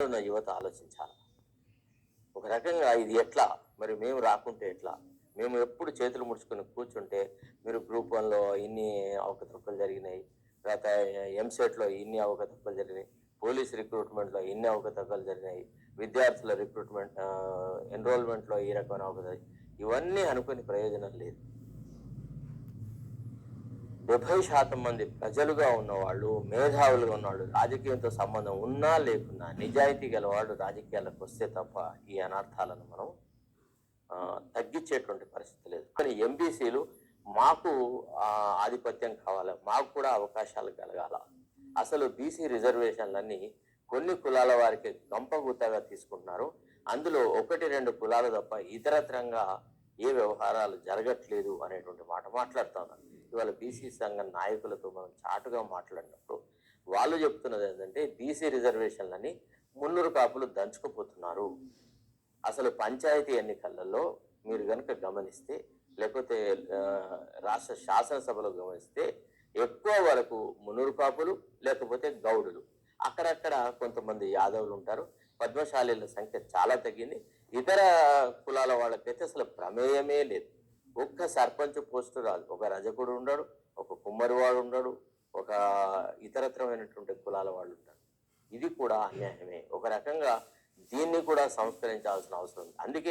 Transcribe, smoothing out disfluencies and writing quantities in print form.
ఉన్న యువత ఆలోచించాలి. ఒక రకంగా ఇది ఎట్లా, మరి మేము రాకుంటే ఎట్లా, మేము ఎప్పుడు చేతులు ముడుచుకొని కూర్చుంటే మీరు గ్రూప్ వన్లో ఇన్ని అవకతవకలు జరిగినాయి, తర్వాత ఎంసెట్లో ఇన్ని అవకతవకలు జరిగినాయి, పోలీస్ రిక్రూట్మెంట్లో ఇన్ని అవకతవకలు జరిగినాయి, విద్యార్థుల రిక్రూట్మెంట్ ఎన్రోల్మెంట్లో ఈ రకమైన అవకతవకలు, ఇవన్నీ అనుకుని ప్రయోజనం లేదు. 70% మంది ప్రజలుగా ఉన్నవాళ్ళు, మేధావులుగా ఉన్నవాళ్ళు, రాజకీయంతో సంబంధం ఉన్నా లేకున్నా నిజాయితీ గలవాళ్ళు రాజకీయాలకు వస్తే తప్ప ఈ అనర్థాలను మనం తగ్గించేటువంటి పరిస్థితి లేదు. కానీ ఎంబీసీలు మాకు ఆధిపత్యం కావాలి, మాకు కూడా అవకాశాలు కలగాల. అసలు బీసీ రిజర్వేషన్లన్నీ కొన్ని కులాల వారికి గంపగుత్తగా తీసుకుంటున్నారు. అందులో 1-2 కులాలు తప్ప ఇతరత్రంగా ఏ వ్యవహారాలు జరగట్లేదు అనేటువంటి మాట మాట్లాడుతా ఉన్నారు. ఇవాళ బీసీ సంఘం నాయకులతో మనం చాటుగా మాట్లాడినప్పుడు వాళ్ళు చెప్తున్నది ఏంటంటే బీసీ రిజర్వేషన్లని మున్నూరు కాపులు దంచుకుపోతున్నారు. అసలు పంచాయతీ ఎన్నికలలో మీరు కనుక గమనిస్తే, లేకపోతే రాష్ట్ర శాసనసభలో గమనిస్తే ఎక్కువ వరకు మున్నూరు కాపులు లేకపోతే గౌడులు, అక్కడక్కడ కొంతమంది యాదవులు ఉంటారు. పద్మశాలీల సంఖ్య చాలా తగ్గింది. ఇతర కులాల వాళ్ళకైతే అసలు ప్రమేయమే లేదు. ఒక్క సర్పంచ్ పోస్టు రాదు. ఒక రజకుడు ఉండడు, ఒక కుమ్మరివాడు ఉండడు, ఒక ఇతరత్రమైనటువంటి కులాల వాళ్ళు ఉంటారు. ఇది కూడా అన్యాయమే. ఒక రకంగా దీన్ని కూడా సంస్కరించాల్సిన అవసరం ఉంది. అందుకే